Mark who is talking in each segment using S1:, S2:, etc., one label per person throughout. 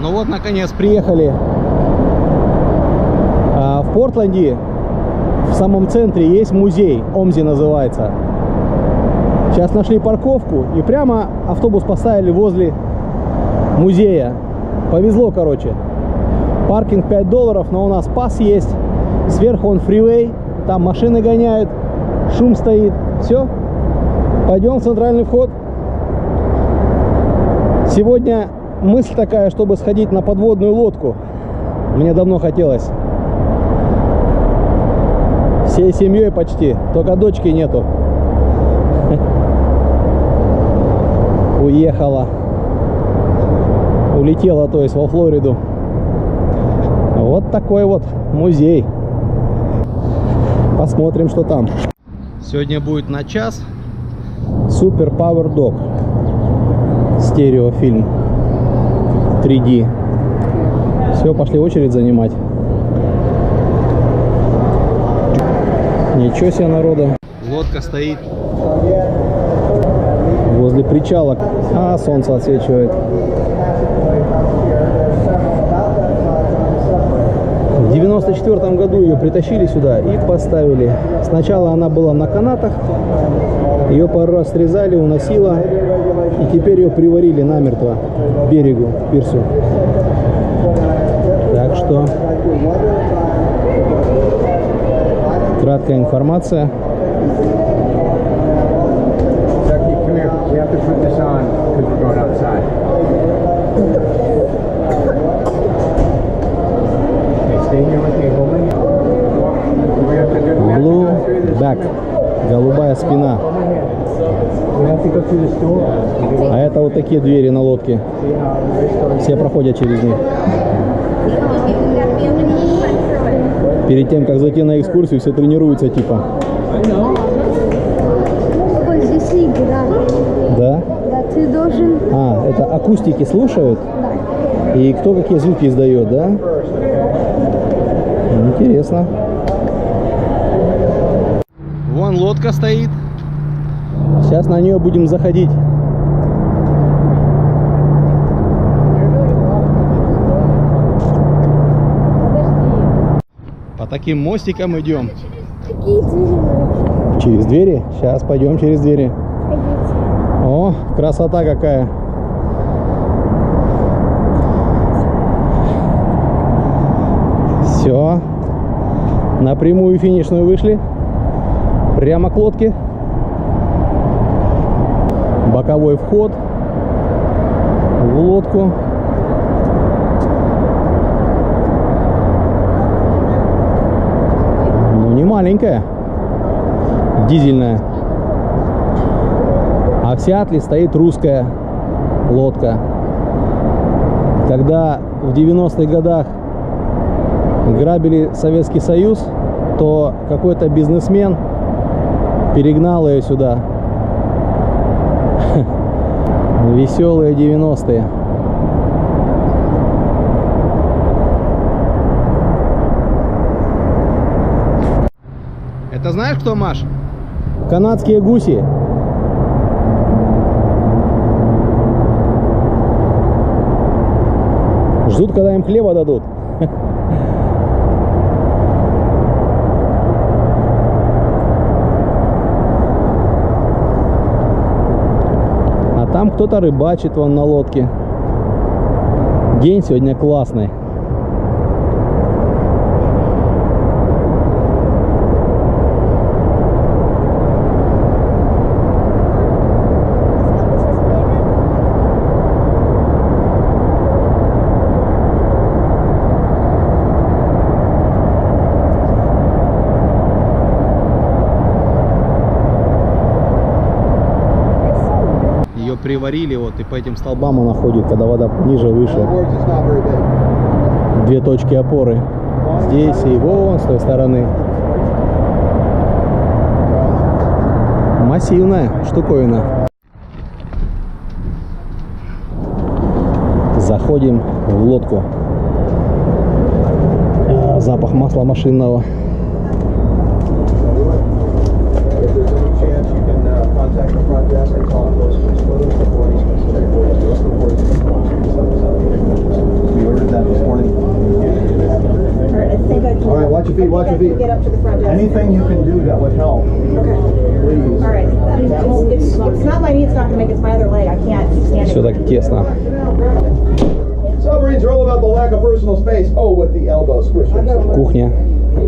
S1: Ну вот, наконец, приехали в Портленде. В самом центре есть музей, Омзи называется. Сейчас нашли парковку и прямо автобус поставили возле музея. Повезло, короче. Паркинг $5, но у нас пас есть. Сверху он фривей, там машины гоняют, шум стоит. Все, пойдем в центральный вход. Сегодня мысль такая, чтобы сходить на подводную лодку. Мне давно хотелось. Всей семьей почти, только дочки нету. Уехала. Улетела, то есть, во Флориду. Вот такой вот музей. Посмотрим, что там. Сегодня будет на час Супер Power Dog. Стереофильм 3D. Все, пошли очередь занимать. Ничего себе народа. Лодка стоит возле причала. А, солнце отсвечивает. В 94 году ее притащили сюда и поставили. Сначала она была на канатах. Ее пару раз срезали, уносила. И теперь ее приварили намертво к берегу, к пирсу. Так что краткая информация. Blueback. Голубая спина. А это вот такие двери на лодке. Все проходят через них. Перед тем, как зайти на экскурсию, все тренируются типа.
S2: Ой, здесь игра.
S1: Да?
S2: Да, ты должен...
S1: А, это акустики слушают?
S2: Да.
S1: И кто какие звуки издает, да? Интересно. Вон лодка стоит. Сейчас на нее будем заходить. По таким мостикам идем.
S2: Какие двери?
S1: Через двери? Сейчас пойдем через двери.
S2: Пойдите.
S1: О, красота какая. Все. На прямую финишную вышли. Прямо к лодке. Боковой вход в лодку. Ну, не маленькая. Дизельная. А в Сиэтле стоит русская лодка. Когда в 90-х годах грабили Советский Союз, то какой-то бизнесмен перегнал ее сюда. Веселые 90-е. Это знаешь кто, Маш? Канадские гуси. Ждут, когда им хлеба дадут. А там кто-то рыбачит вон на лодке. День сегодня классный. Приварили вот, и по этим столбам она ходит, когда вода ниже, выше. Две точки опоры здесь и вон с той стороны. Массивная штуковина. Заходим в лодку. Запах масла машинного.
S3: get up to the front desk.
S4: Anything you can do that would help.
S3: Okay.
S4: Please.
S3: All right. It's not my knee. It's not going to make it. It's my other leg. I can't keep standing.
S1: Все так тесно.
S4: Submarines are all about the lack of personal space. Oh, with the elbow, squish up.
S1: Кухня.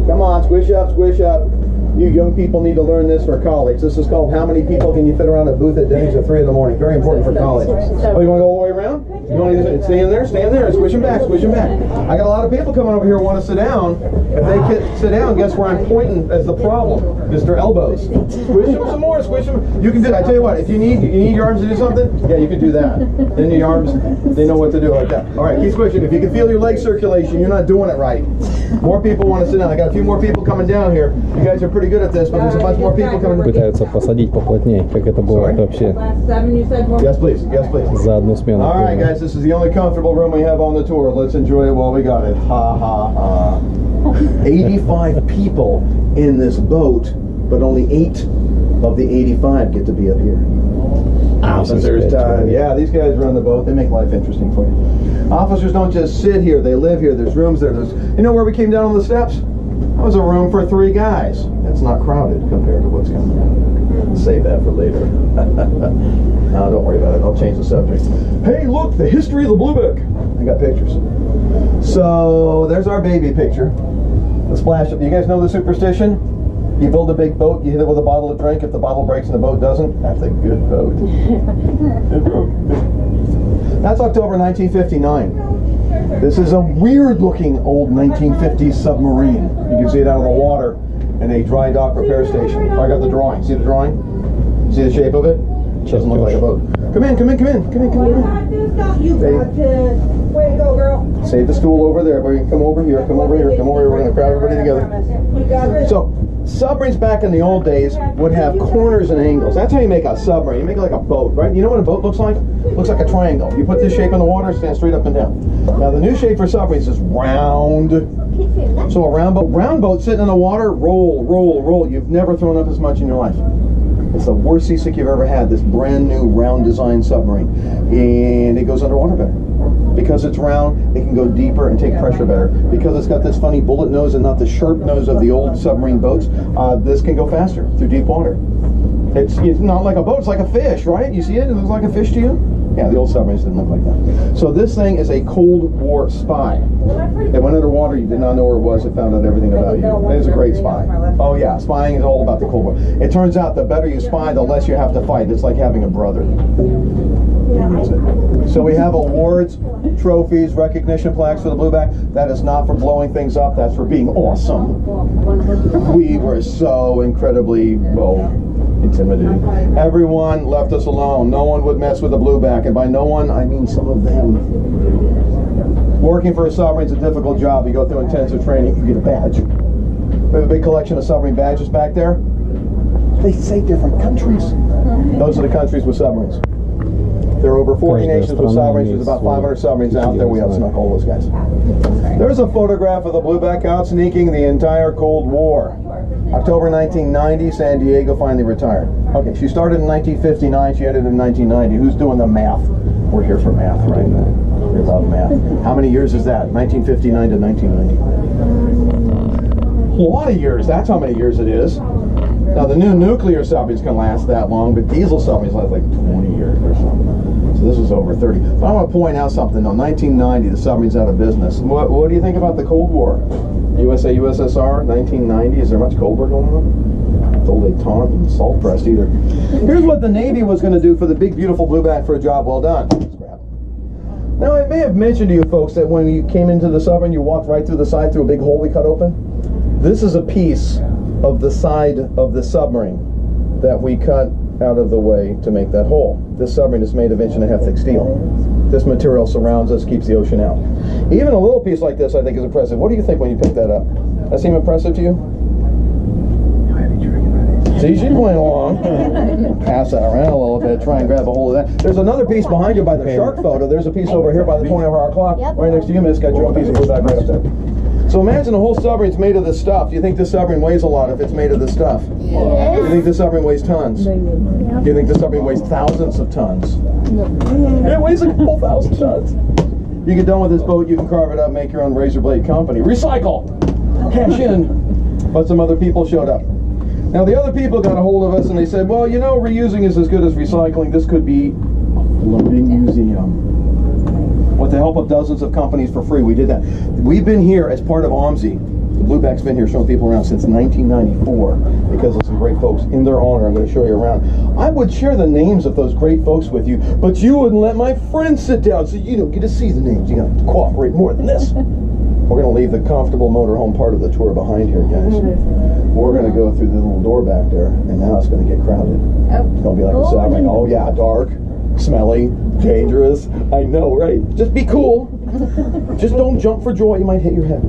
S4: Come on, squish up, squish up. You young people need to learn this for college. This is called how many people can you fit around a booth at Denny's at 3 in the morning. Very important for college. Oh, you want to go all the way around? You want to stay in there, squish them back, squish them back. I got a lot of people coming over here who want to sit down. If they can sit down, guess where I'm pointing as the problem? Mr. Elbows. Squish them some more, squish them. You can do that. I tell you what, if you need your arms to do something, yeah, you can do that. Then your arms, they know what to do like that. All right, keep squishing. If you can feel your leg circulation, you're not doing it right. More people want to sit down. I got a few more people coming down here. You guys are pretty good at this, but there's a bunch more people coming.
S1: Пытаются посадить поплотнее, как это бывает вообще.
S4: Yes, please. Yes, please.
S1: За одну смену.
S4: All right, guys, this is the only comfortable room we have on the tour. Let's enjoy it while we got it. Ha, ha, ha. 85 people in this boat, but only 8 of the 85 get to be up here. Officers time. Yeah, these guys run the boat. They make life interesting for you. Officers don't just sit here. They live here. There's rooms there. You know where we came down on the steps? That was a room for 3 guys. It's not crowded compared to what's coming down. Save that for later. No, don't worry about it. I'll change the subject. Hey, look, the history of the Blueback. I got pictures. So there's our baby picture. The splash. You guys know the superstition? You build a big boat, you hit it with a bottle of drink. If the bottle breaks and the boat doesn't, that's a good boat. It broke. That's October 1959. This is a weird-looking old 1950s submarine. You can see it out of the water in a dry dock repair station. I got the drawing. See the drawing? See the shape of it? It doesn't look like a boat. Come in.
S3: You got this. Way to go, girl.
S4: Save the stool over there, but you can come over here. Come over here. Come over here. We're going to crowd everybody together. So, submarines back in the old days would have corners and angles. That's how you make a submarine. You make it like a boat, right? You know what a boat looks like? It looks like a triangle. You put this shape in the water, stand straight up and down. Now, the new shape for submarines is round. So a round boat sitting in the water, roll, roll, roll. You've never thrown up as much in your life. It's the worst seasick you've ever had, this brand new round design submarine. And it goes underwater better. Because it's round, it can go deeper and take pressure better. Because it's got this funny bullet nose and not the sharp nose of the old submarine boats, this can go faster through deep water. It's not like a boat, it's like a fish, right? You see it? It looks like a fish to you? Yeah, the old submarines didn't look like that. So this thing is a Cold War spy. It went underwater, you did not know where it was, it found out everything about you. It is a great spy. Oh yeah, spying is all about the Cold War. It turns out the better you spy, the less you have to fight. It's like having a brother. So we have awards, trophies, recognition plaques for the Blueback. That is not for blowing things up, that's for being awesome. We were so incredibly, well, intimidating. Everyone left us alone. No one would mess with the Blueback, and by no one, I mean some of them. Working for a submarine is a difficult job. You go through intensive training, you get a badge. We have a big collection of submarine badges back there. They say different countries. Those are the countries with submarines. There are over 40 nations with submarines. There's about 500 submarines out there. We outsnuck all those guys. There's a photograph of the Blueback out sneaking the entire Cold War. October 1990, San Diego finally retired. Okay, she started in 1959, she ended in 1990. Who's doing the math? We're here for math, right? We love math. How many years is that? 1959 to 1990. A lot of years, that's how many years it is. Now the new nuclear submarines can last that long, but diesel submarines last like 20 years or something. So this is over 30. But I want to point out something. In 1990, the submarine's out of business. What do you think about the Cold War? USA, USSR, 1990. Is there much Cold War going on? It's old detente and salt pressed either. Here's what the Navy was going to do for the big, beautiful Blueback for a job well done. Now, I may have mentioned to you folks that when you came into the submarine, you walked right through the side through a big hole we cut open. This is a piece of the side of the submarine that we cut out of the way to make that hole. This submarine is made of 1.5 inch thick steel. This material surrounds us, keeps the ocean out. Even a little piece like this I think is impressive. What do you think when you pick that up? That seem impressive to you? See, she's playing along. Pass that around a little bit, try and grab a hold of that. There's another piece behind you by the shark photo. There's a piece over here by the 24-hour clock. Right next to you, Miss. Got your own piece of Blueback right up there. So imagine the whole submarine's made of this stuff. Do you think this submarine weighs a lot if it's made of this stuff?
S2: Yes.
S4: Do you think this submarine weighs tons? Do you think this submarine weighs thousands of tons? It weighs a couple thousand tons. You get done with this boat, you can carve it up, make your own razor blade company. Recycle! Cash in! But some other people showed up. Now the other people got a hold of us and they said, well, you know, reusing is as good as recycling. This could be a floating museum. With the help of dozens of companies for free, we did that. We've been here as part of OMSI. Blueback's been here showing people around since 1994 because of some great folks. In their honor, I'm going to show you around. I would share the names of those great folks with you, but you wouldn't let my friends sit down, so you don't get to see the names. You got to cooperate more than this. We're going to leave the comfortable motorhome part of the tour behind here, guys. We're going to go through the little door back there, and now it's going to get crowded. It's going to be like a Submarine. Oh yeah, dark, smelly, dangerous. I know, right? Just be cool. Just don't jump for joy. You might hit your head.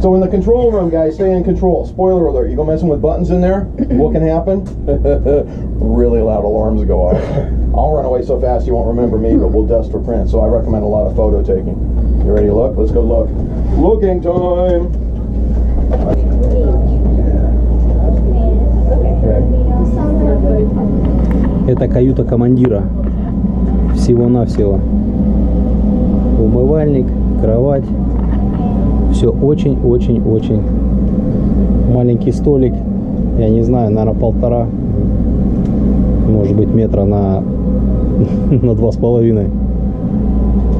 S4: So in the control room, guys, stay in control. Spoiler alert, you go messing with buttons in there, what can happen? Really loud alarms go off. I'll run away so fast you won't remember me, but we'll dust for print. So I recommend a lot of photo taking. You ready to look? Let's go look. Looking time!
S1: Это каюта командира. Всего-навсего. Умывальник, кровать. Все очень-очень-очень. Маленький столик. Я не знаю, наверное, 1,5. Может быть, метра на 2,5.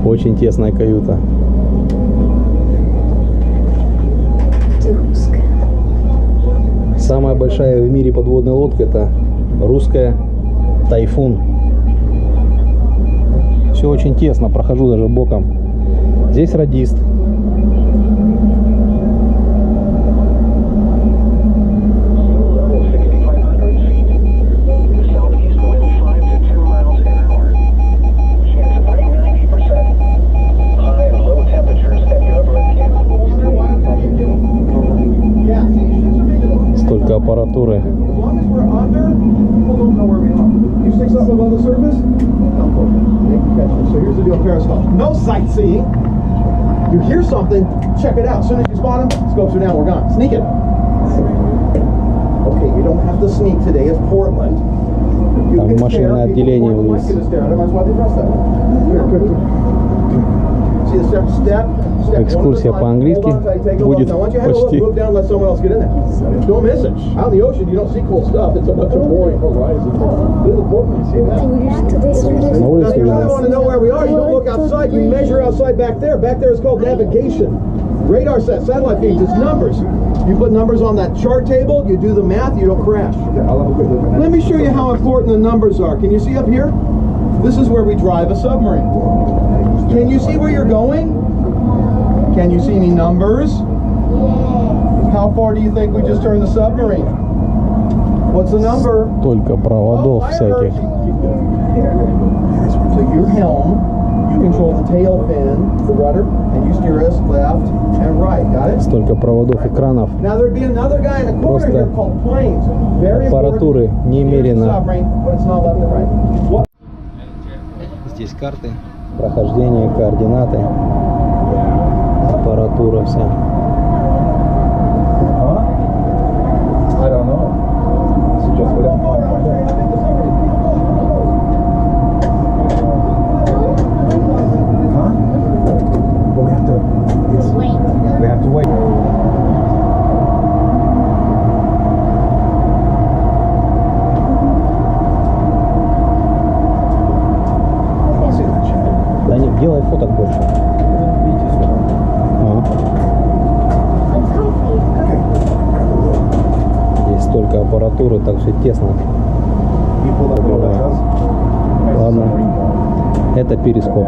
S1: Очень тесная каюта. Самая большая в мире подводная лодка — это русская Тайфун. Все очень тесно, прохожу даже боком. Здесь радист. Столько аппаратуры.
S4: No sightseeing. You hear something, check it out. As soon as you spot them, scopes are down, we're gone. Sneak it. Okay, you don't have to sneak today. It's Portland.
S1: Там машинное отделение вниз. Экскурсия по-английски будет почти. На улице видно.
S4: Radar set, satellite feeds, it's numbers. You put numbers on that chart table, you do the math, you don't crash. Let me show you how important the numbers are. Can you see up here? This is where we drive a submarine. Can you see where you're going? Can you see any numbers? How far do you think we just turned the submarine? What's the number?
S1: Только проводов всяких.
S4: So your helm, you control the tail fin, the rudder, and you steer us left and right. Got it?
S1: Столько проводов, экранов.
S4: Now there'd be another guy in the corner here called planes. Very
S1: Аппаратуры немерено.
S4: submarine, but it's not left and right. What?
S1: Здесь карты, прохождение, координаты, аппаратура вся.
S4: I don't know. Suggest we don't find one. Huh? But we have to. Yes. We have to wait.
S1: Да нет, делай фоток больше. Здесь столько аппаратуры, так все тесно. Ладно, это перископ.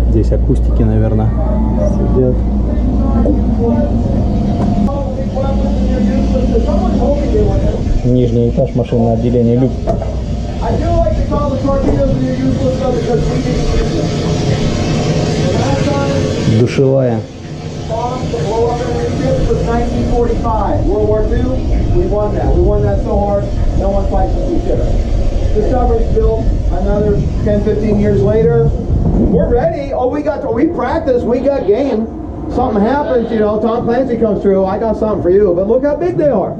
S1: Здесь акустики, наверное, сидят. Нижний этаж, машинное отделение, люк. Душевая.
S4: World War II, we won that. We won that so hard, no one fights us each other. The submarine's built another 10, 15 years later. We're ready. Oh, we practice. We got game. Something happens, you know, Tom Clancy comes through. I got something for you. But look how big they are.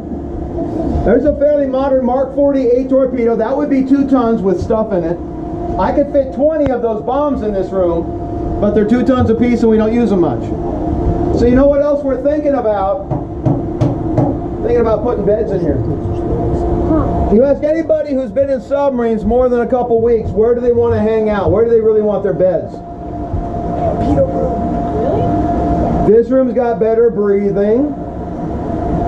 S4: There's a fairly modern Mark 48 torpedo. That would be 2 tons with stuff in it. I could fit 20 of those bombs in this room, but they're 2 tons apiece and we don't use them much. So you know what else we're thinking about? Thinking about putting beds in here. You ask anybody who's been in submarines more than a couple weeks, where do they want to hang out? Where do they really want their beds? Torpedo room. Really? This room's got better breathing.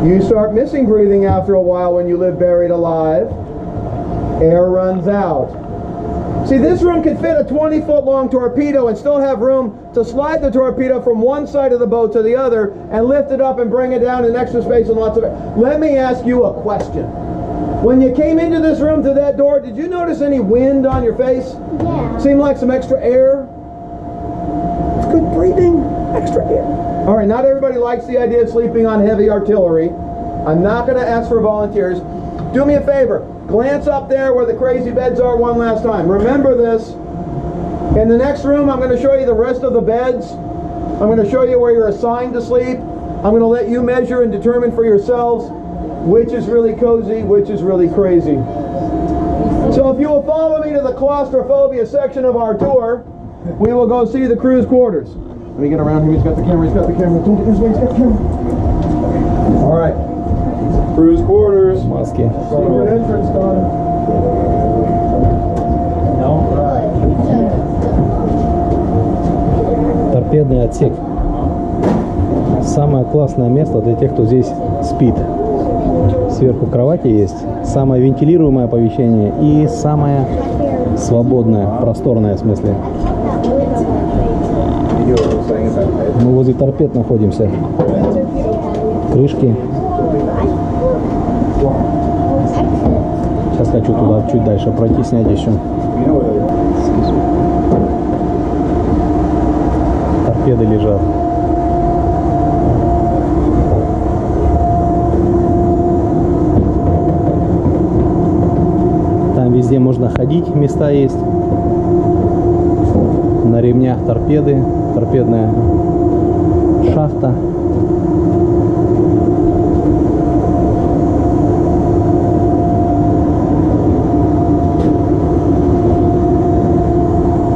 S4: You start missing breathing after a while when you live buried alive. Air runs out. See, this room could fit a 20-foot long torpedo and still have room to slide the torpedo from one side of the boat to the other and lift it up and bring it down in extra space and lots of air. Let me ask you a question. When you came into this room through that door, did you notice any wind on your face?
S2: Yeah.
S4: Seemed like some extra air? It's good breathing, extra air. All right, not everybody likes the idea of sleeping on heavy artillery. I'm not going to ask for volunteers. Do me a favor. Glance up there where the crazy beds are one last time. Remember this. In the next room, I'm going to show you the rest of the beds. I'm going to show you where you're assigned to sleep. I'm going to let you measure and determine for yourselves which is really cozy, which is really crazy. So if you will follow me to the claustrophobia section of our tour, we will go see the crew's quarters. Let me get around him. He's got the camera. He's got the camera. Don't get this way. He's got the camera. All right. Crew's quarters.
S1: Маски.
S4: Secret entrance done.
S1: Торпедный отсек. Самое классное место для тех, кто здесь спит. Сверху кровати есть. Самое вентилируемое помещение и самое свободное, просторное в смысле. Мы возле торпед находимся. Крышки. Сейчас хочу туда чуть дальше пройти, снять еще. Торпеды лежат. Там везде можно ходить, места есть. На ремнях торпеды, торпедная шахта.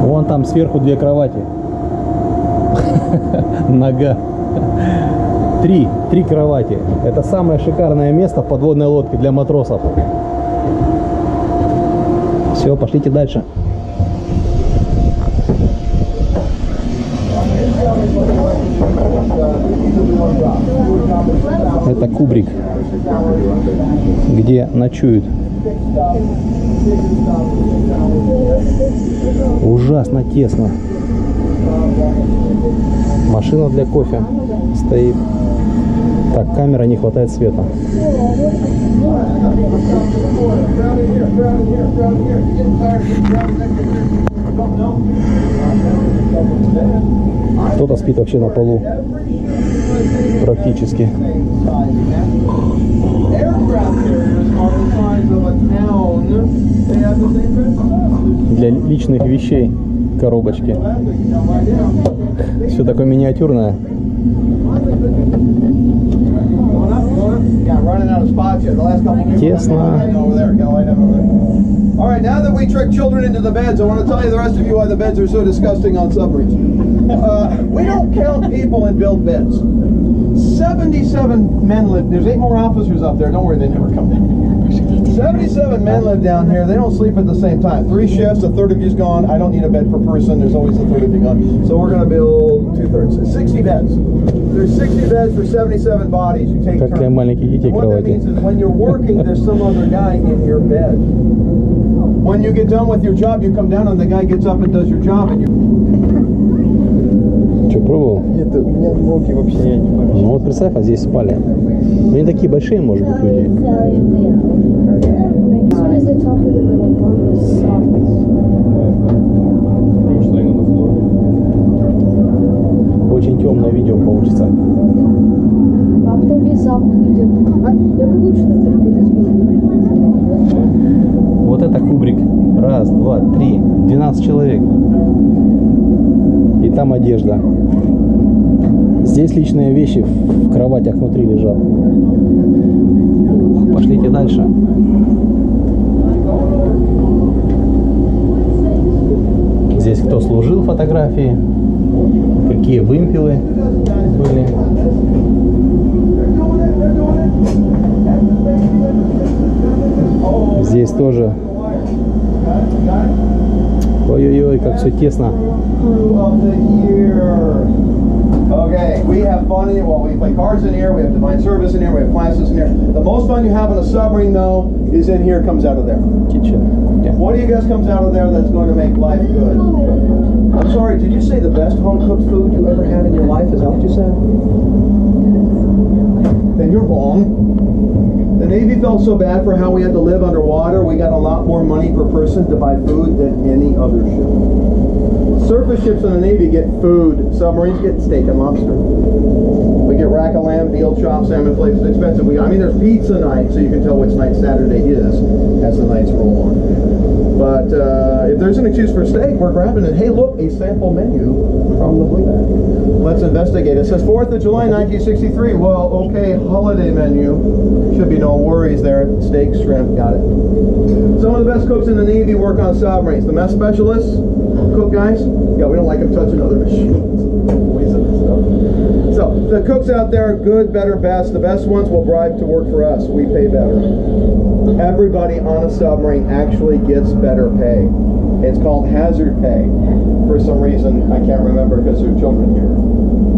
S1: Вон там сверху 2 кровати. Нога. 3 кровати. Это самое шикарное место в подводной лодке для матросов. Все, пошлите дальше. Это кубрик, где ночуют. Ужасно тесно. Машина для кофе стоит. Так, камера, не хватает света. Кто-то спит вообще на полу. Практически. Для личных вещей коробочки. Все такое миниатюрное. Тесно.
S4: All right, now that we tricked children into the beds, I want to tell you the rest of you why the beds are so disgusting on submarines. We don't count people and build beds. 77 men live. There's 8 more officers up there. Don't worry, they never come down. 77 men live down here. They don't sleep at the same time. 3 shifts, a third of you's gone. I don't need a bed per person. There's always a third of you gone. So we're going to build 2/3. 60 beds. There's 60 beds for 77 bodies. You take turns. What that means is when you're working, there's some other guy in your bed. When you get done with your job, you come down and the guy gets up and does your job and you...
S1: Что, пробовал?
S5: Нет, у меня ноги вообще не помещаются.
S1: Ну вот представь, а здесь спали. Они такие большие, может быть, люди. Очень темное видео получится.
S2: А потом весь запах идет. Я бы лучше на торпеде.
S1: Вот это кубрик. кубрик. Раз, два, три. 12 человек. И там одежда. Здесь личные вещи в кроватях внутри лежат. Пошлите дальше. Здесь кто служил, фотографии. Какие вымпелы были. Здесь тоже. Ой-ой-ой, как все тесно.
S4: Okay, we have fun in here. Well, we play cards in here. We have divine service in here. We have classes in here. The most fun you have on a submarine, though, is in here. Comes out of there.
S1: Kitchen. Yeah.
S4: What do you guess comes out of there that's going to make life good? I'm sorry. Did you say the best home-cooked food you ever had in your life? Is that what you said? Then you're wrong. The Navy felt so bad for how we had to live underwater. We got a lot more money per person to buy food than any other ship. Surface ships in the Navy get food. Submarines get steak and lobster. We get rack of lamb, veal chop, salmon flakes. It's expensive. I mean, there's pizza night, so you can tell which night Saturday is as the nights roll on. But if there's an excuse for steak, we're grabbing it. Hey, look, a sample menu from the Blueback. Let's investigate. It says 4th of July, 1963. Well, okay, holiday menu. Should be no worries there. Steak, shrimp, got it. Some of the best cooks in the Navy work on submarines. The mess specialists, cook guys, yeah, we don't like them touching other machines. So the cooks out there, good, better, best. The best ones will bribe to work for us. We pay better. Everybody on a submarine actually gets better pay. It's called hazard pay. For some reason, I can't remember because there are children here.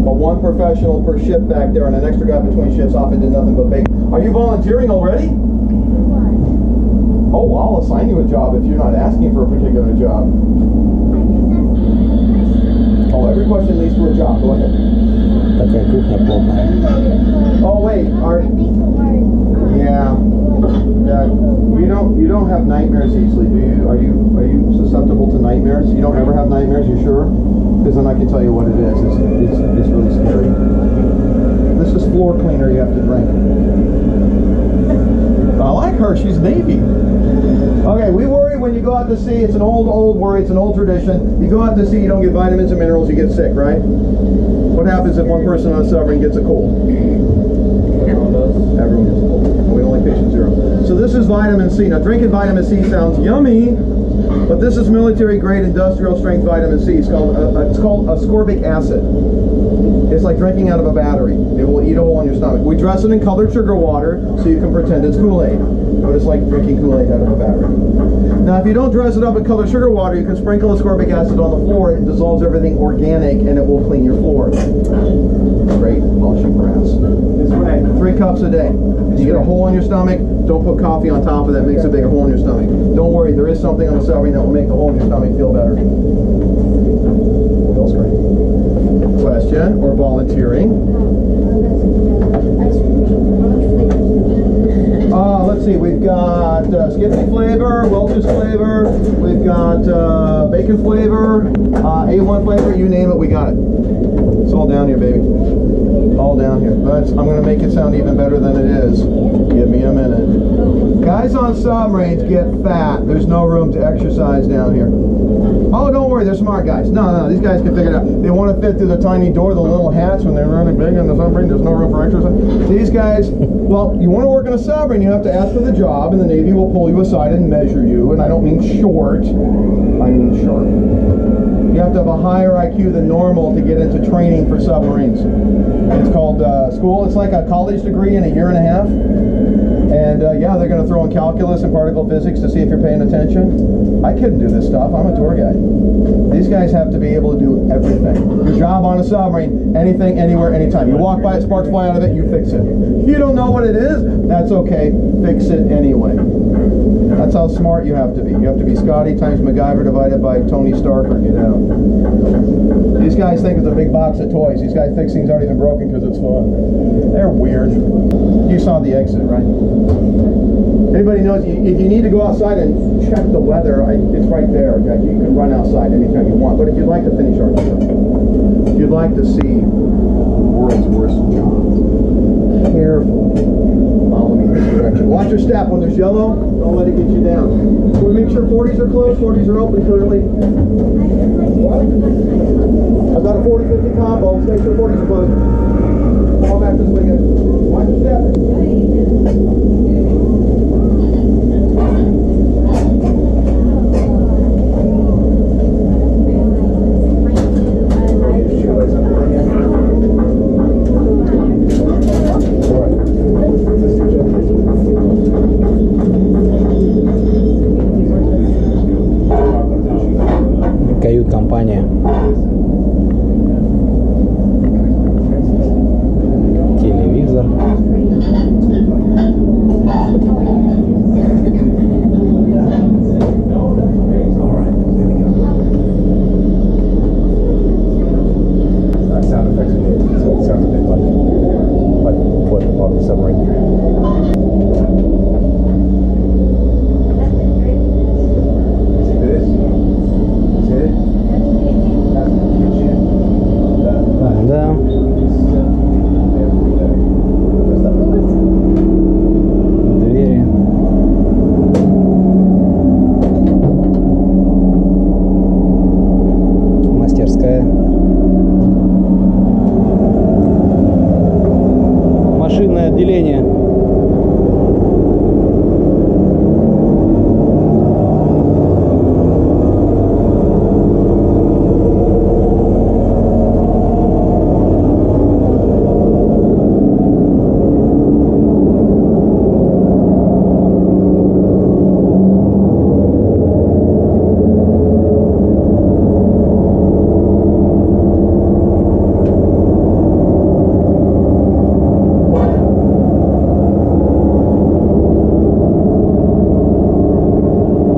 S4: But one professional per ship back there and an extra guy between ships often did nothing but bake. Are you volunteering already? Oh, I'll assign you a job if you're not asking for a particular job. Oh, every question leads to a job. Go ahead.
S1: Такая кухня плотная.
S4: Oh, wait. Yeah. You don't have nightmares easily, do you? Are you susceptible to nightmares? You don't ever have nightmares, you sure? Because then I can tell you what it is. It's really scary. This is floor cleaner you have to drink. I like her, she's Navy. Okay, we worry when you go out to sea. It's an old worry, it's an old tradition. You go out to sea, you don't get vitamins and minerals, you get sick, right? What happens if one person on a submarine gets a cold? Everyone gets a cold. We don't like patient zero. So this is vitamin C. Now drinking vitamin C sounds yummy, but this is military grade industrial strength vitamin C. It's called ascorbic acid. It's like drinking out of a battery. It will eat a hole in your stomach. We dress it in colored sugar water so you can pretend it's Kool-Aid. But it's like drinking Kool-Aid out of a battery. Now if you don't dress it up in colored sugar water, you can sprinkle ascorbic acid on the floor. It dissolves everything organic and it will clean your floor. Great, polishing brass. It's right. 3 cups a day. You get a hole in your stomach, don't put coffee on top of that, makes a bigger hole in your stomach. Don't worry, there is something on the submarine that will make the hole in your stomach feel better. Feels great. Question or volunteering? Let's see, we've got Skippy flavor, Welch's flavor, we've got bacon flavor, A1 flavor, you name it, we got it. It's all down here, baby. All down here. I'm going to make it sound even better than it is. Give me a minute. Guys on submarines get fat. There's no room to exercise down here. Oh, don't worry, they're smart guys. No, these guys can figure it out. They want to fit through the tiny door, the little hats when they're running big on the submarine. There's no room for exercise. These guys, well, you want to work in a submarine, you have to ask for the job, and the Navy will pull you aside and measure you. And I don't mean short, I mean sharp. You have to have a higher IQ than normal to get into training for submarines. It's called school. It's like a college degree in a year and a half. And yeah, they're going to throw in calculus and particle physics to see if you're paying attention. I couldn't do this stuff. I'm a tour guide. These guys have to be able to do everything. Your job on a submarine, anything, anywhere, anytime. You walk by it, sparks fly out of it, you fix it. You don't know what it is? That's okay. Fix it anyway. That's how smart you have to be. You have to be Scotty times MacGyver divided by Tony Stark or get out. These guys think it's a big box of toys. These guys think things aren't even broken because it's fun. They're weird. You saw the exit, right? Anybody knows, if you need to go outside and check the weather, it's right there. You can run outside anytime you want. But if you'd like to finish our tour, if you'd like to see the world's worst job, carefully follow me in this direction. Watch your step. When there's yellow, don't let it get you down. So we make sure 40s are closed, 40s are open currently. I've got a 40-50 combo. Let's make sure 40s are closed. Fall back this way, guys. Watch your step.
S1: Кают-компания. Телевизор.
S4: Sound effects are good. So it sounds a bit like what the submarine here. See this? See it? That's the kitchen.
S1: Да. Двери. Мастерская. Машинное отделение.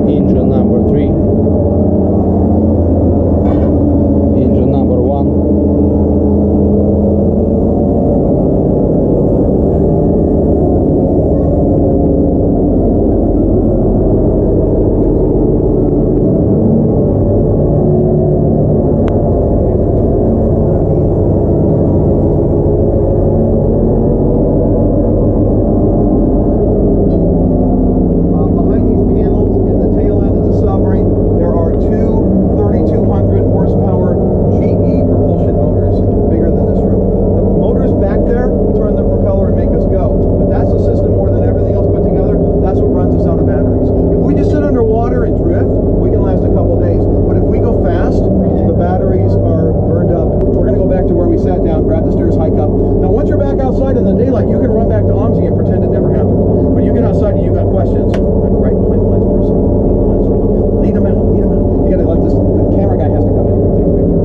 S1: Engine number 3. Engine number 1.
S4: Behind these panels in the tail end of the submarine, there are two 3,200 horsepower GE propulsion motors, bigger than this room. The motors back there turn the propeller and make us go. But that's the system more than everything else put together. That's what runs us out of batteries. If we just sit underwater and drift, we can last a couple days. But if we go fast, the batteries are burned up. We're going to go back to where we sat down, grab the stairs, hike up. Now, once you're back outside in the daylight, you can run back to OMSI and pretend it never happened. When you get outside and you got questions, right behind the last person. Lead them out, lead them out. You got to let this, the camera guy has to come in here and take a picture.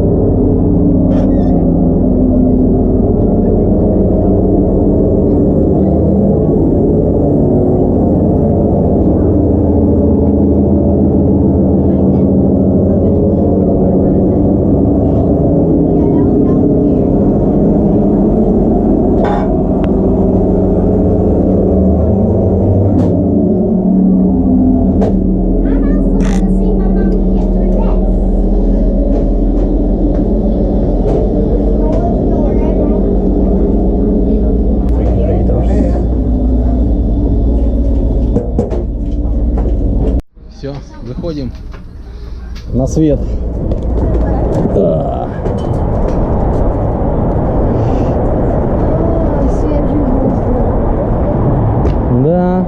S1: Все, выходим на свет. Да,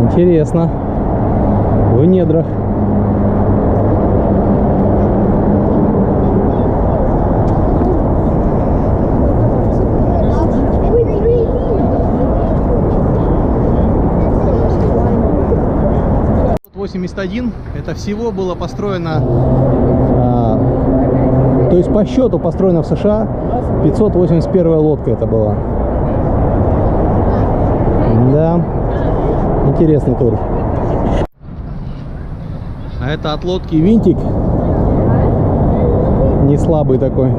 S1: интересно. В недрах. ПОДВОДНОЙ это всего было построено, то есть по счету построено в США 581 лодка это была. Да, интересный тур. А это от лодки винтик, не слабый такой.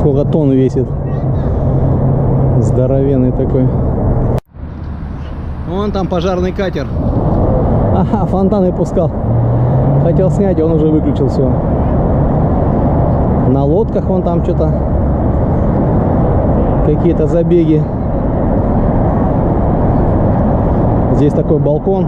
S1: Сколько тонн весит. Здоровенный такой. Вон там пожарный катер. Ага, фонтаны пускал. Хотел снять, и он уже выключил все. На лодках вон там что-то. Какие-то забеги. Здесь такой балкон.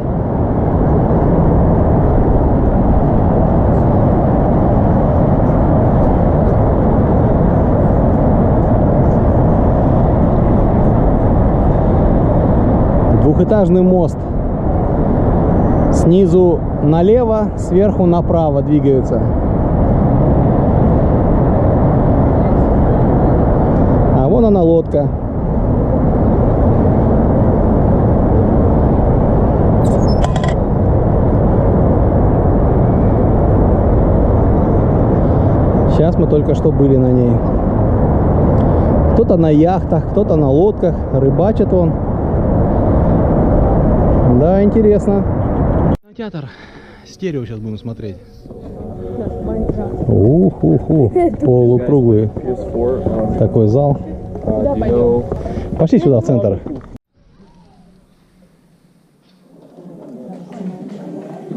S1: Двухэтажный мост. Снизу налево, сверху направо двигаются. А вон она лодка. Сейчас мы только что были на ней. Кто-то на яхтах, кто-то на лодках, рыбачит он. Да, интересно. Кинотеатр. Стерео сейчас будем смотреть. Уху-ху. Полукруглый такой зал. Пошли сюда, в центр.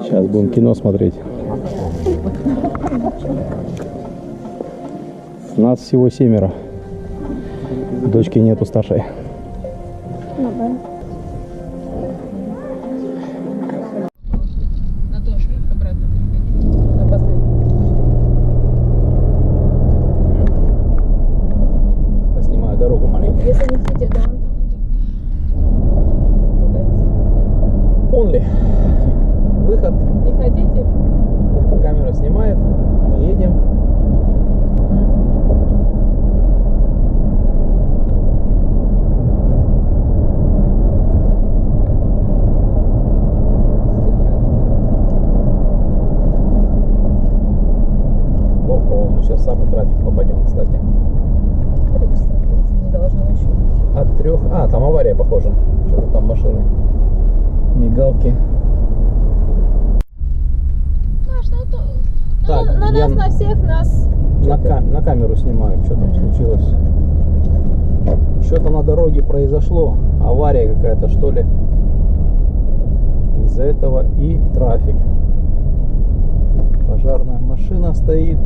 S1: Сейчас будем кино смотреть. Нас всего 7. Дочки нету старшей. Выход.
S2: Не хотите?
S1: Камера снимает. Мы едем. Ого, мы сейчас в самый трафик попадем, кстати.
S2: Не должно еще быть.
S1: От 3. А, там авария, похоже. Что-то там машины. Мигалки. Так,
S2: на
S1: я
S2: нас, на всех нас.
S1: на камеру снимаю, что там случилось. Что-то на дороге произошло. Авария какая-то, что ли. Из-за этого и трафик. Пожарная машина стоит.